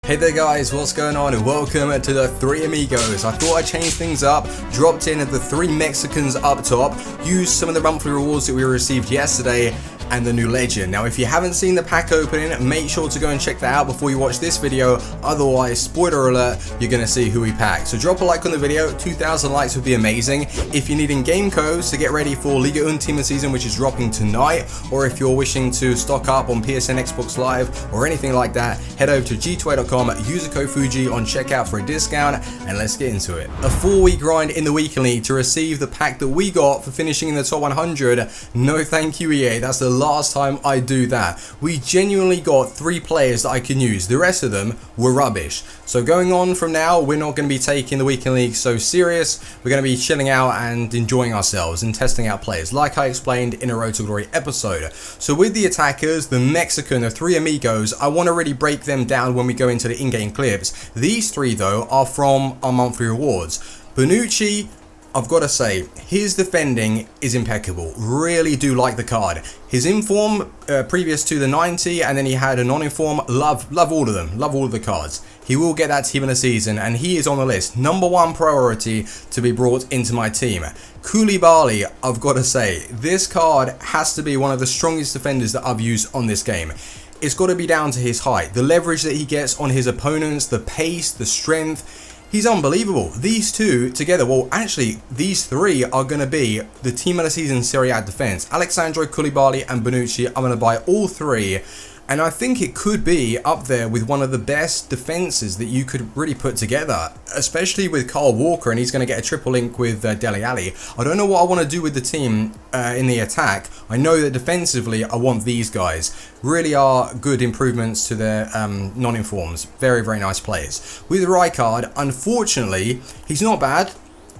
Hey there guys, what's going on and welcome to the Three Amigos. I thought I'd change things up, dropped in the three Mexicans up top, used some of the monthly rewards that we received yesterday and the new legend. Now if you haven't seen the pack opening, make sure to go and check that out before you watch this video, otherwise, spoiler alert, you're going to see who we packed. So drop a like on the video, 2,000 likes would be amazing. If you're needing game codes to get ready for Liga Ultima season, which is dropping tonight, or if you're wishing to stock up on PSN, Xbox Live, or anything like that, head over to g2a.com, use the code Fuji on checkout for a discount, and let's get into it. A 4-week grind in the weekend league to receive the pack that we got for finishing in the top 100. No thank you EA, that's the last time I do that. We genuinely got 3 players that I can use, the rest of them were rubbish. So going on from now, we're not going to be taking the weekend league so serious, we're going to be chilling out and enjoying ourselves and testing out players, like I explained in a Road to Glory episode. So with the attackers, the Mexican, the Three Amigos, I want to really break them down when we go into the in-game clips. These 3 though are from our monthly rewards. Bonucci, I've got to say, his defending is impeccable. Really do like the card. His inform previous to the 90, and then he had a non-inform. Love all of them. Love all of the cards. He will get that team in the season, and he is on the list. #1 priority to be brought into my team. Koulibaly, I've got to say, this card has to be one of the strongest defenders that I've used on this game. It's got to be down to his height, the leverage that he gets on his opponents, the pace, the strength. He's unbelievable. These 2 together, well actually these 3 are going to be the team of the season Serie A defense. Alexandro, Koulibaly and Bonucci, I'm going to buy all 3. And I think it could be up there with one of the best defenses that you could really put together, especially with Kyle Walker, and he's going to get a triple link with Alli. I don't know what I want to do with the team in the attack. I know that defensively I want these guys. Really are good improvements to their non-informs. Very, very nice players. With Rijkaard, unfortunately, he's not bad.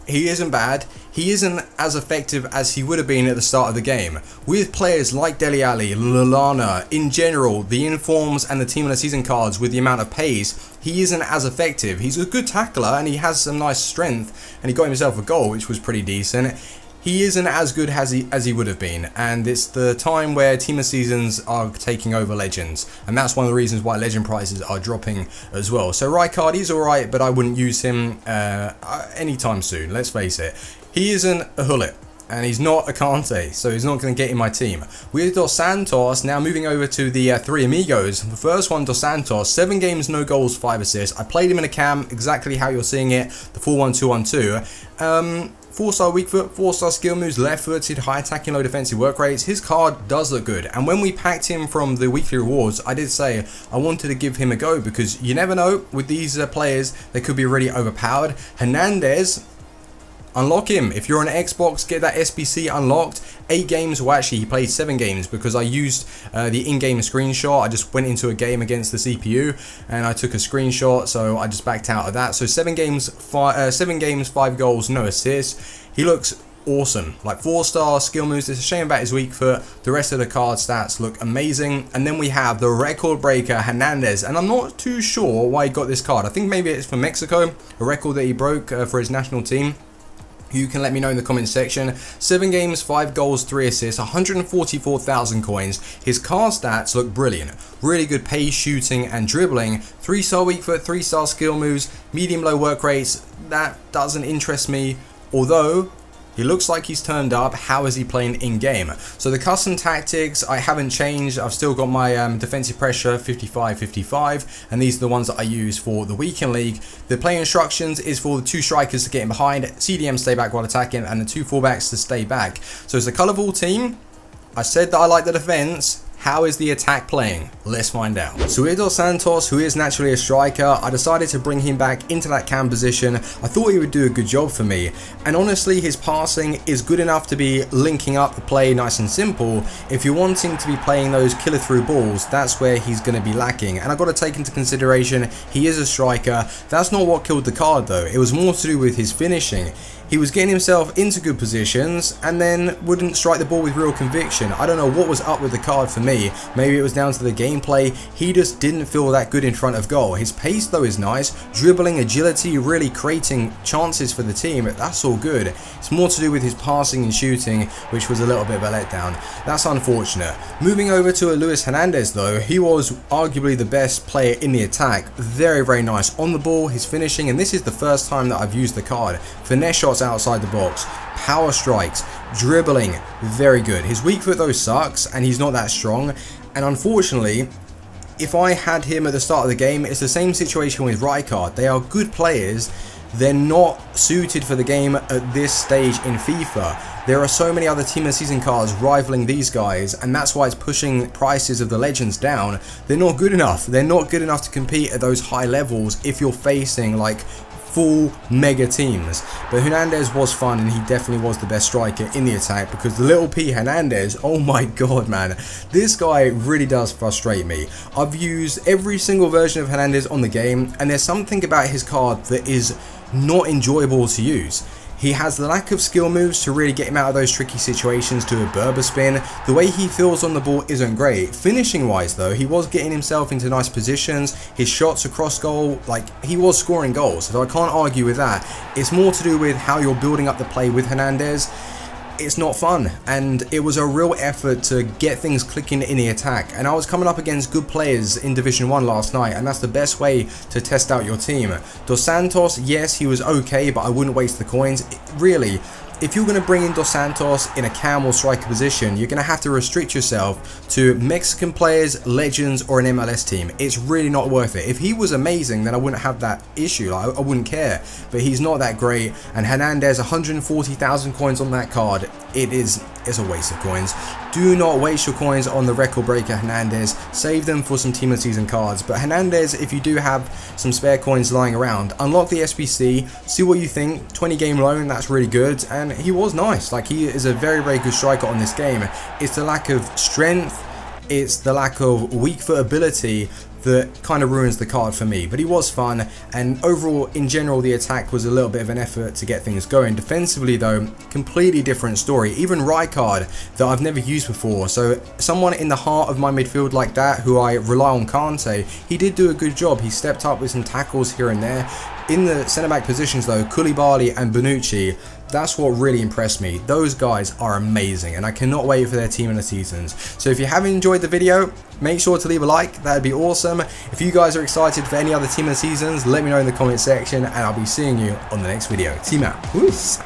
He isn't bad. He isn't as effective as he would have been at the start of the game. With players like Dele Alli, Lallana, in general, the informs and the team of the season cards with the amount of pace, he isn't as effective. He's a good tackler and he has some nice strength, and he got himself a goal, which was pretty decent. He isn't as good as he would have been, and it's the time where team of seasons are taking over legends, and that's one of the reasons why legend prices are dropping as well. So Rijkaard, he's alright, but I wouldn't use him anytime soon, let's face it. He isn't a Hullet, and he's not a Kante, so he's not going to get in my team. With Dos Santos, now moving over to the Three Amigos. The first one, Dos Santos, 7 games, no goals, 5 assists. I played him in a cam, exactly how you're seeing it, the 4-1-2-1-2. 4-star weak foot, 4-star skill moves, left-footed, high attacking, low defensive work rates. His card does look good, and when we packed him from the weekly rewards, I did say I wanted to give him a go, because you never know with these players, they could be really overpowered. Hernandez, unlock him. If you're on Xbox, get that SBC unlocked. 8 games, well actually he played 7 games because I used the in-game screenshot. I just went into a game against the CPU and I took a screenshot, so I just backed out of that. So 7 games, 5 goals, no assists. He looks awesome, like 4-star skill moves. It's a shame about his weak foot. The rest of the card stats look amazing. And then we have the record breaker Hernandez, and I'm not too sure why he got this card. I think maybe it's for Mexico, a record that he broke for his national team. You can let me know in the comments section. 7 games, 5 goals, 3 assists, 144,000 coins. His card stats look brilliant. Really good pace, shooting and dribbling. 3-star weak foot, 3-star skill moves, medium low work rates. That doesn't interest me, although he looks like he's turned up. How is he playing in game? So the custom tactics, I haven't changed. I've still got my defensive pressure 55-55, and these are the ones that I use for the weekend league. The play instructions is for the 2 strikers to get in behind, CDM stay back while attacking, and the 2 fullbacks to stay back. So it's a colourful team. I said that I like the defense. How is the attack playing? Let's find out. So with Dos Santos, who is naturally a striker, I decided to bring him back into that cam position. I thought he would do a good job for me. And honestly, his passing is good enough to be linking up the play nice and simple. If you're wanting to be playing those killer through balls, that's where he's going to be lacking. And I've got to take into consideration, he is a striker. That's not what killed the card though. It was more to do with his finishing. He was getting himself into good positions and then wouldn't strike the ball with real conviction. I don't know what was up with the card for me. Maybe it was down to the gameplay. He just didn't feel that good in front of goal. His pace though is nice. Dribbling, agility, really creating chances for the team. That's all good. It's more to do with his passing and shooting, which was a little bit of a letdown. That's unfortunate. Moving over to Luiz Hernandez though, he was arguably the best player in the attack. Very, very nice on the ball, his finishing, and this is the first time that I've used the card. Finesse shots outside the box, power strikes, dribbling, very good. His weak foot though sucks and he's not that strong, and unfortunately if I had him at the start of the game, it's the same situation with Rijkaard. They are good players, they're not suited for the game at this stage in FIFA. There are so many other team of the season cards rivaling these guys, and that's why it's pushing prices of the legends down. They're not good enough. They're not good enough to compete at those high levels if you're facing like full mega teams. But Hernandez was fun, and he definitely was the best striker in the attack, because the little P Hernandez, oh my god man, this guy really does frustrate me. I've used every single version of Hernandez on the game, and there's something about his card that is not enjoyable to use. He has the lack of skill moves to really get him out of those tricky situations to a Berber spin. The way he feels on the ball isn't great. Finishing wise though, he was getting himself into nice positions. His shots across goal, like he was scoring goals, so I can't argue with that. It's more to do with how you're building up the play with Hernandez. It's not fun, and it was a real effort to get things clicking in the attack, and I was coming up against good players in Division 1 last night, and that's the best way to test out your team. Dos Santos, yes, he was okay, but I wouldn't waste the coins. Really, if you're going to bring in Dos Santos in a cam or striker position, you're going to have to restrict yourself to Mexican players, legends, or an MLS team. It's really not worth it. If he was amazing, then I wouldn't have that issue. I wouldn't care. But he's not that great. And Hernandez, 140,000 coins on that card. It's a waste of coins. Do not waste your coins on the record breaker Hernandez. Save them for some team of the season cards. But Hernandez, if you do have some spare coins lying around, unlock the SBC, see what you think. 20 game loan, that's really good. And he was nice. Like, he is a very, very good striker on this game. It's the lack of strength, it's the lack of weak foot ability that kind of ruins the card for me. But he was fun, and overall in general the attack was a little bit of an effort to get things going. Defensively though, completely different story. Even Rijkaard, that I've never used before, so someone in the heart of my midfield like that, who I rely on Kante, he did do a good job. He stepped up with some tackles here and there. In the centre back positions though, Koulibaly and Bonucci, that's what really impressed me. Those guys are amazing, and I cannot wait for their team in the seasons. So if you haven't enjoyed the video, make sure to leave a like. That'd be awesome. If you guys are excited for any other team of the seasons, let me know in the comment section, and I'll be seeing you on the next video. Team out. Peace.